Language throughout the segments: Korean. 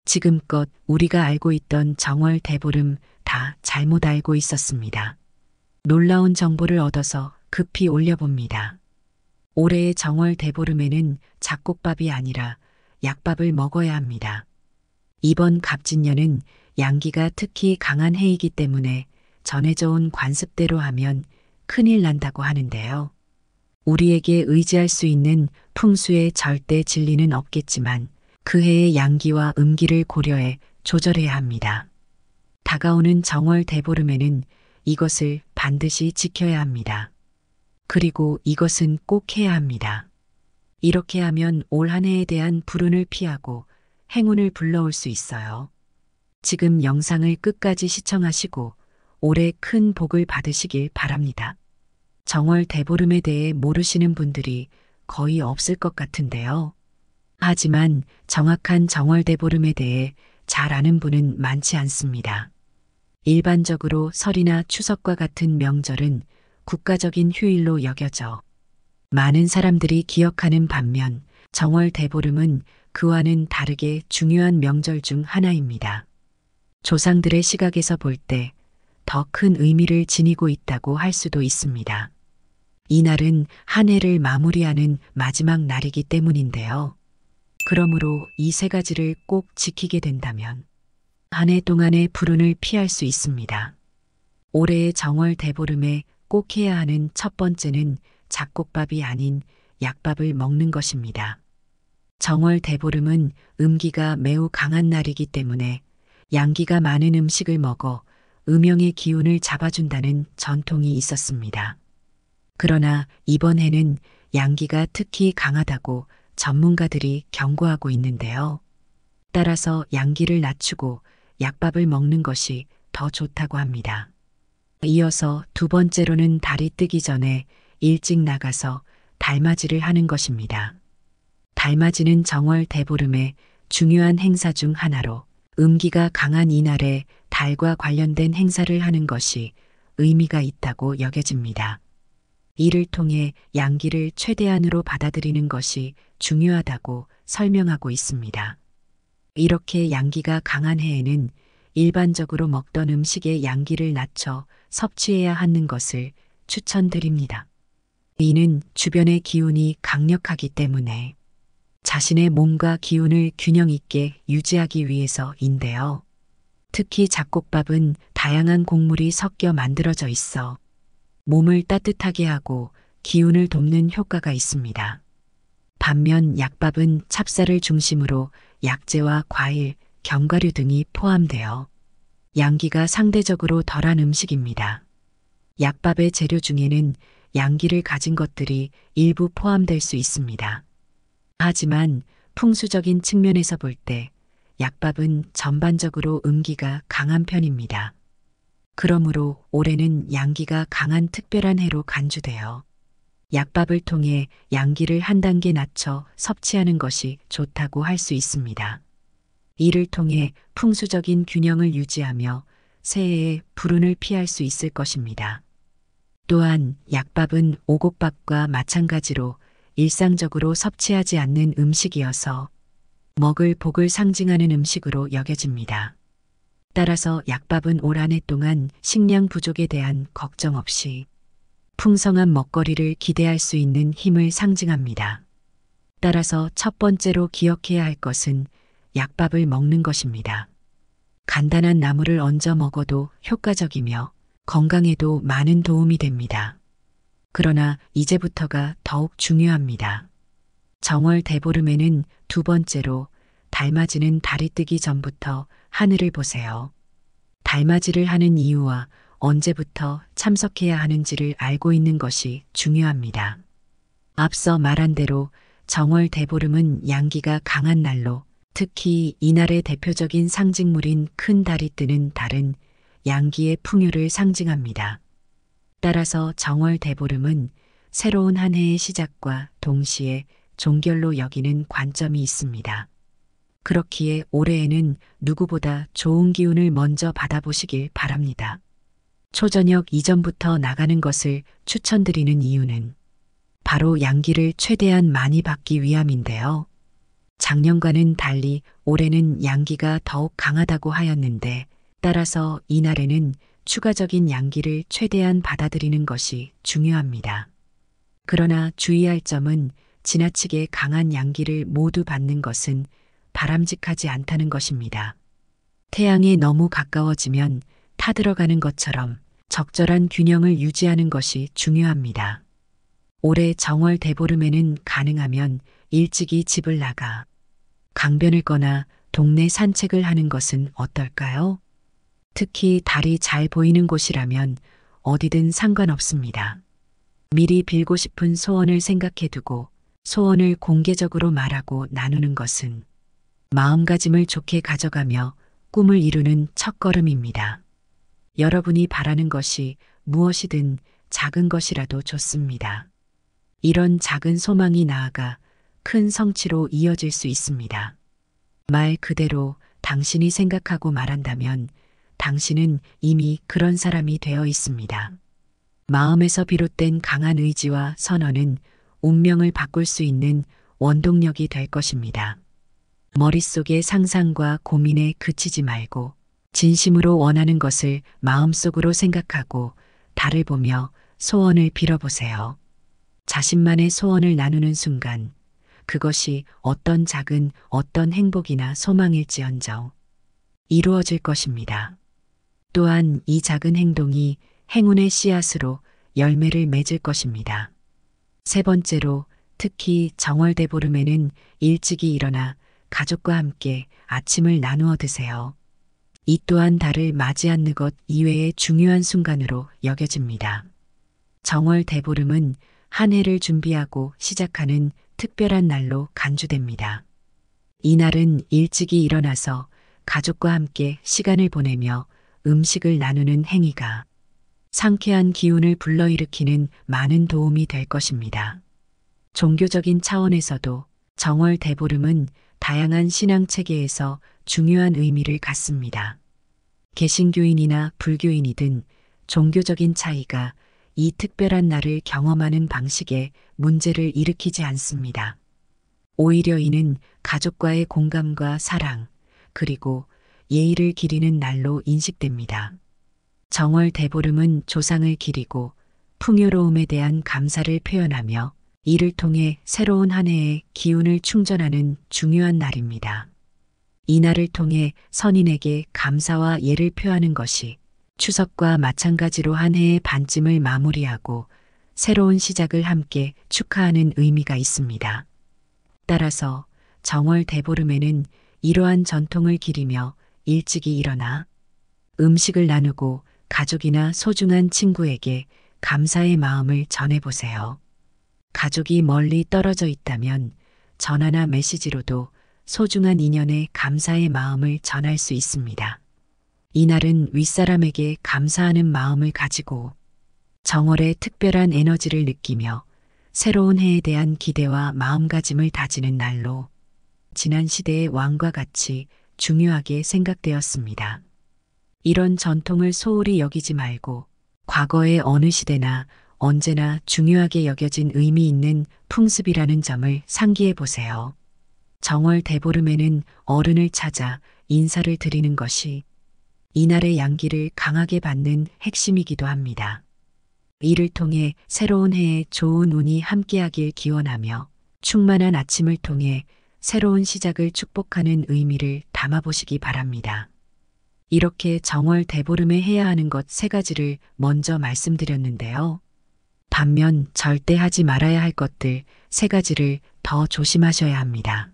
지금껏 우리가 알고 있던 정월 대보름 다 잘못 알고 있었습니다. 놀라운 정보를 얻어서 급히 올려봅니다. 올해의 정월 대보름에는 잡곡밥이 아니라 약밥을 먹어야 합니다. 이번 갑진년은 양기가 특히 강한 해이기 때문에 전해져 온 관습대로 하면 큰일 난다고 하는데요. 우리에게 의지할 수 있는 풍수의 절대 진리는 없겠지만 그 해의 양기와 음기를 고려해 조절해야 합니다. 다가오는 정월 대보름에는 이것을 반드시 지켜야 합니다. 그리고 이것은 꼭 해야 합니다. 이렇게 하면 올 한 해에 대한 불운을 피하고 행운을 불러올 수 있어요. 지금 영상을 끝까지 시청하시고 올해 큰 복을 받으시길 바랍니다. 정월 대보름에 대해 모르시는 분들이 거의 없을 것 같은데요. 하지만 정확한 정월 대보름에 대해 잘 아는 분은 많지 않습니다. 일반적으로 설이나 추석과 같은 명절은 국가적인 휴일로 여겨져 많은 사람들이 기억하는 반면 정월 대보름은 그와는 다르게 중요한 명절 중 하나입니다. 조상들의 시각에서 볼 때 더 큰 의미를 지니고 있다고 할 수도 있습니다. 이날은 한 해를 마무리하는 마지막 날이기 때문인데요. 그러므로 이 세 가지를 꼭 지키게 된다면 한 해 동안의 불운을 피할 수 있습니다. 올해의 정월 대보름에 꼭 해야 하는 첫 번째는 잡곡밥이 아닌 약밥을 먹는 것입니다. 정월 대보름은 음기가 매우 강한 날이기 때문에 양기가 많은 음식을 먹어 음영의 기운을 잡아준다는 전통이 있었습니다. 그러나 이번 해는 양기가 특히 강하다고 전문가들이 경고하고 있는데요. 따라서 양기를 낮추고 약밥을 먹는 것이 더 좋다고 합니다. 이어서 두 번째로는 달이 뜨기 전에 일찍 나가서 달맞이를 하는 것입니다. 달맞이는 정월 대보름의 중요한 행사 중 하나로 음기가 강한 이날에 달과 관련된 행사를 하는 것이 의미가 있다고 여겨집니다. 이를 통해 양기를 최대한으로 받아들이는 것이 중요하다고 설명하고 있습니다. 이렇게 양기가 강한 해에는 일반적으로 먹던 음식의 양기를 낮춰 섭취해야 하는 것을 추천드립니다. 이는 주변의 기운이 강력하기 때문에 자신의 몸과 기운을 균형 있게 유지하기 위해서인데요. 특히 잡곡밥은 다양한 곡물이 섞여 만들어져 있어 몸을 따뜻하게 하고 기운을 돕는 효과가 있습니다. 반면 약밥은 찹쌀을 중심으로 약재와 과일, 견과류 등이 포함되어 양기가 상대적으로 덜한 음식입니다. 약밥의 재료 중에는 양기를 가진 것들이 일부 포함될 수 있습니다. 하지만 풍수적인 측면에서 볼 때 약밥은 전반적으로 음기가 강한 편입니다. 그러므로 올해는 양기가 강한 특별한 해로 간주되어 약밥을 통해 양기를 한 단계 낮춰 섭취하는 것이 좋다고 할 수 있습니다. 이를 통해 풍수적인 균형을 유지하며 새해의 불운을 피할 수 있을 것입니다. 또한 약밥은 오곡밥과 마찬가지로 일상적으로 섭취하지 않는 음식이어서 먹을 복을 상징하는 음식으로 여겨집니다. 따라서 약밥은 올 한 해 동안 식량 부족에 대한 걱정 없이 풍성한 먹거리를 기대할 수 있는 힘을 상징합니다. 따라서 첫 번째로 기억해야 할 것은 약밥을 먹는 것입니다. 간단한 나물을 얹어 먹어도 효과적이며 건강에도 많은 도움이 됩니다. 그러나 이제부터가 더욱 중요합니다. 정월 대보름에는 두 번째로 달맞이는 달이 뜨기 전부터 하늘을 보세요. 달맞이를 하는 이유와 언제부터 참석해야 하는지를 알고 있는 것이 중요합니다. 앞서 말한 대로 정월 대보름은 양기가 강한 날로 특히 이날의 대표적인 상징물인 큰 달이 뜨는 달은 양기의 풍요를 상징합니다. 따라서 정월 대보름은 새로운 한 해의 시작과 동시에 종결로 여기는 관점이 있습니다. 그렇기에 올해에는 누구보다 좋은 기운을 먼저 받아보시길 바랍니다. 초저녁 이전부터 나가는 것을 추천드리는 이유는 바로 양기를 최대한 많이 받기 위함인데요. 작년과는 달리 올해는 양기가 더욱 강하다고 하였는데 따라서 이날에는 추가적인 양기를 최대한 받아들이는 것이 중요합니다. 그러나 주의할 점은 지나치게 강한 양기를 모두 받는 것은 바람직하지 않다는 것입니다. 태양에 너무 가까워지면 타들어가는 것처럼 적절한 균형을 유지하는 것이 중요합니다. 올해 정월 대보름에는 가능하면 일찍이 집을 나가 강변을 거나 동네 산책을 하는 것은 어떨까요? 특히 달이 잘 보이는 곳이라면 어디든 상관없습니다. 미리 빌고 싶은 소원을 생각해 두고 소원을 공개적으로 말하고 나누는 것은 마음가짐을 좋게 가져가며 꿈을 이루는 첫걸음입니다. 여러분이 바라는 것이 무엇이든 작은 것이라도 좋습니다. 이런 작은 소망이 나아가 큰 성취로 이어질 수 있습니다. 말 그대로 당신이 생각하고 말한다면 당신은 이미 그런 사람이 되어 있습니다. 마음에서 비롯된 강한 의지와 선언은 운명을 바꿀 수 있는 원동력이 될 것입니다. 머릿속의 상상과 고민에 그치지 말고 진심으로 원하는 것을 마음속으로 생각하고 달을 보며 소원을 빌어보세요. 자신만의 소원을 나누는 순간 그것이 어떤 작은 어떤 행복이나 소망일지언정 이루어질 것입니다. 또한 이 작은 행동이 행운의 씨앗으로 열매를 맺을 것입니다. 세 번째로 특히 정월대보름에는 일찍이 일어나 가족과 함께 아침을 나누어 드세요. 이 또한 달을 맞이하는 것 이외의 중요한 순간으로 여겨집니다. 정월대보름은 한 해를 준비하고 시작하는 특별한 날로 간주됩니다. 이날은 일찍이 일어나서 가족과 함께 시간을 보내며 음식을 나누는 행위가 상쾌한 기운을 불러일으키는 많은 도움이 될 것입니다. 종교적인 차원에서도 정월 대보름은 다양한 신앙 체계에서 중요한 의미를 갖습니다. 개신교인이나 불교인이든 종교적인 차이가 이 특별한 날을 경험하는 방식에 문제를 일으키지 않습니다. 오히려 이는 가족과의 공감과 사랑, 그리고 예의를 기리는 날로 인식됩니다. 정월 대보름은 조상을 기리고 풍요로움에 대한 감사를 표현하며 이를 통해 새로운 한 해의 기운을 충전하는 중요한 날입니다. 이 날을 통해 선인에게 감사와 예를 표하는 것이 추석과 마찬가지로 한 해의 반쯤을 마무리하고 새로운 시작을 함께 축하하는 의미가 있습니다. 따라서 정월 대보름에는 이러한 전통을 기리며 일찍이 일어나 음식을 나누고 가족이나 소중한 친구에게 감사의 마음을 전해보세요. 가족이 멀리 떨어져 있다면 전화나 메시지로도 소중한 인연에 감사의 마음을 전할 수 있습니다. 이날은 윗사람에게 감사하는 마음을 가지고 정월의 특별한 에너지를 느끼며 새로운 해에 대한 기대와 마음가짐을 다지는 날로 지난 시대의 왕과 같이 중요하게 생각되었습니다. 이런 전통을 소홀히 여기지 말고 과거의 어느 시대나 언제나 중요하게 여겨진 의미 있는 풍습이라는 점을 상기해 보세요. 정월 대보름에는 어른을 찾아 인사를 드리는 것이 이날의 양기를 강하게 받는 핵심이기도 합니다. 이를 통해 새로운 해에 좋은 운이 함께하길 기원하며 충만한 아침을 통해 새로운 시작을 축복하는 의미를 담아보시기 바랍니다. 이렇게 정월 대보름에 해야 하는 것 3가지를 먼저 말씀드렸는데요. 반면 절대 하지 말아야 할 것들 3가지를 더 조심하셔야 합니다.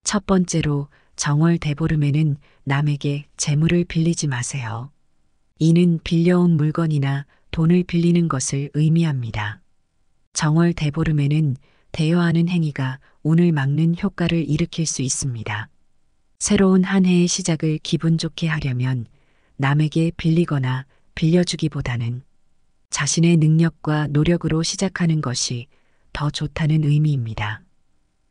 첫 번째로 정월 대보름에는 남에게 재물을 빌리지 마세요. 이는 빌려온 물건이나 돈을 빌리는 것을 의미합니다. 정월 대보름에는 대여하는 행위가 운을 막는 효과를 일으킬 수 있습니다. 새로운 한 해의 시작을 기분 좋게 하려면 남에게 빌리거나 빌려주기보다는 자신의 능력과 노력으로 시작하는 것이 더 좋다는 의미입니다.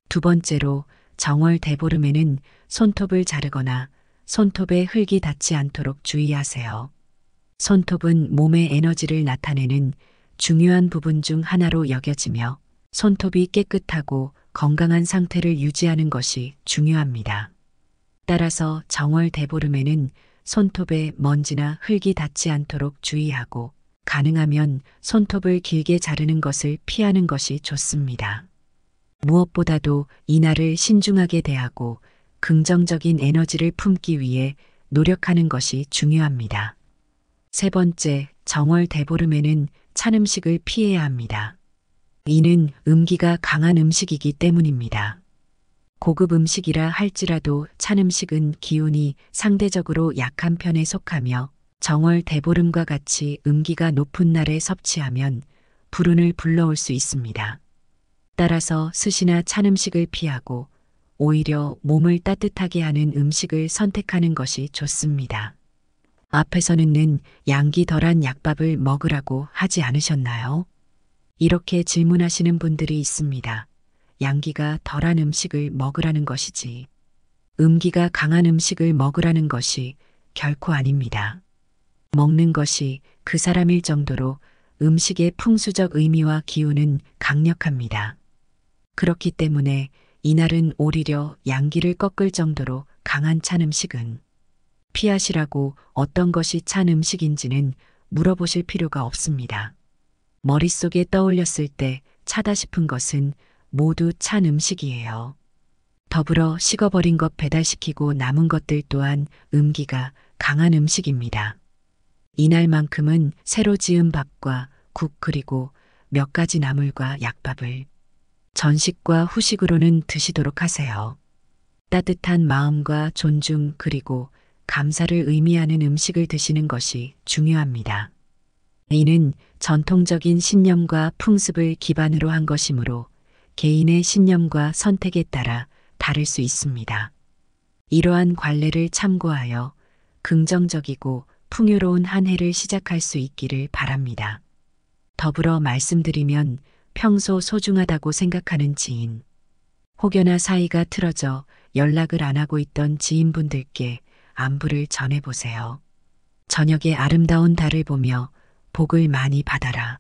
두 번째로 정월 대보름에는 손톱을 자르거나 손톱에 흙이 닿지 않도록 주의하세요. 손톱은 몸의 에너지를 나타내는 중요한 부분 중 하나로 여겨지며 손톱이 깨끗하고 건강한 상태를 유지하는 것이 중요합니다. 따라서 정월 대보름에는 손톱에 먼지나 흙이 닿지 않도록 주의하고 가능하면 손톱을 길게 자르는 것을 피하는 것이 좋습니다. 무엇보다도 이날을 신중하게 대하고 긍정적인 에너지를 품기 위해 노력하는 것이 중요합니다. 세 번째, 정월 대보름에는 찬 음식을 피해야 합니다. 이는 음기가 강한 음식이기 때문입니다. 고급 음식이라 할지라도 찬 음식은 기운이 상대적으로 약한 편에 속하며 정월 대보름과 같이 음기가 높은 날에 섭취하면 불운을 불러올 수 있습니다. 따라서 스시나 찬 음식을 피하고 오히려 몸을 따뜻하게 하는 음식을 선택하는 것이 좋습니다. 앞에서는 양기 덜한 약밥을 먹으라고 하지 않으셨나요? 이렇게 질문하시는 분들이 있습니다. 양기가 덜한 음식을 먹으라는 것이지 음기가 강한 음식을 먹으라는 것이 결코 아닙니다. 먹는 것이 그 사람일 정도로 음식의 풍수적 의미와 기운은 강력합니다. 그렇기 때문에 이날은 오히려 양기를 꺾을 정도로 강한 찬 음식은 피하시라고 어떤 것이 찬 음식인지는 물어보실 필요가 없습니다. 머릿속에 떠올렸을 때 차다 싶은 것은 모두 찬 음식이에요. 더불어 식어버린 것 배달시키고 남은 것들 또한 음기가 강한 음식입니다. 이날만큼은 새로 지은 밥과 국 그리고 몇 가지 나물과 약밥을 전식과 후식으로는 드시도록 하세요. 따뜻한 마음과 존중 그리고 감사를 의미하는 음식을 드시는 것이 중요합니다. 이는 전통적인 신념과 풍습을 기반으로 한 것이므로 개인의 신념과 선택에 따라 다를 수 있습니다. 이러한 관례를 참고하여 긍정적이고 풍요로운 한 해를 시작할 수 있기를 바랍니다. 더불어 말씀드리면 평소 소중하다고 생각하는 지인, 혹여나 사이가 틀어져 연락을 안 하고 있던 지인분들께 안부를 전해보세요. 저녁에 아름다운 달을 보며 복을 많이 받아라.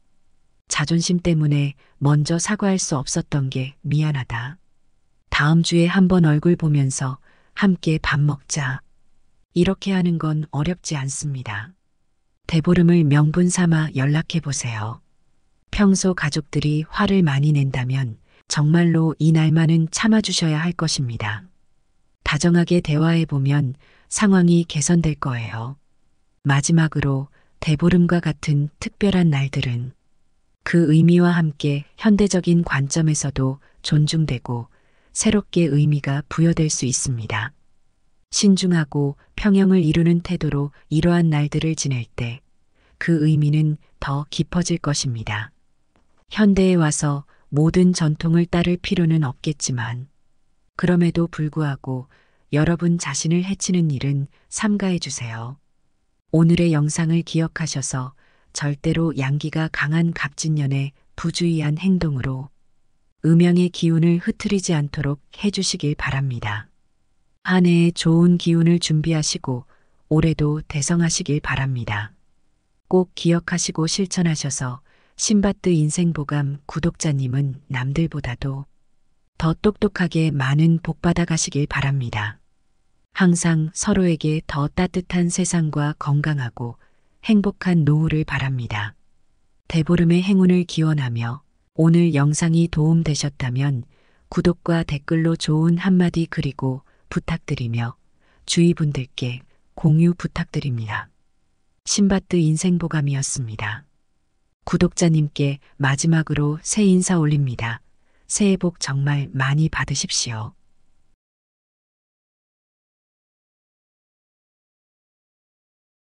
자존심 때문에 먼저 사과할 수 없었던 게 미안하다. 다음 주에 한번 얼굴 보면서 함께 밥 먹자. 이렇게 하는 건 어렵지 않습니다. 대보름을 명분 삼아 연락해 보세요. 평소 가족들이 화를 많이 낸다면 정말로 이 날만은 참아주셔야 할 것입니다. 다정하게 대화해 보면 상황이 개선될 거예요. 마지막으로 대보름과 같은 특별한 날들은 그 의미와 함께 현대적인 관점에서도 존중되고 새롭게 의미가 부여될 수 있습니다. 신중하고 평형을 이루는 태도로 이러한 날들을 지낼 때 그 의미는 더 깊어질 것입니다. 현대에 와서 모든 전통을 따를 필요는 없겠지만 그럼에도 불구하고 여러분 자신을 해치는 일은 삼가해 주세요. 오늘의 영상을 기억하셔서 절대로 양기가 강한 갑진년에 부주의한 행동으로 음양의 기운을 흐트리지 않도록 해주시길 바랍니다. 한 해에 좋은 기운을 준비하시고 올해도 대성하시길 바랍니다. 꼭 기억하시고 실천하셔서 신바트 인생보감 구독자님은 남들보다도 더 똑똑하게 많은 복 받아 가시길 바랍니다. 항상 서로에게 더 따뜻한 세상과 건강하고 행복한 노후를 바랍니다. 대보름의 행운을 기원하며 오늘 영상이 도움되셨다면 구독과 댓글로 좋은 한마디 그리고 부탁드리며 주위 분들께 공유 부탁드립니다. 신바트 인생보감이었습니다. 구독자님께 마지막으로 새 인사 올립니다. 새해 복 정말 많이 받으십시오.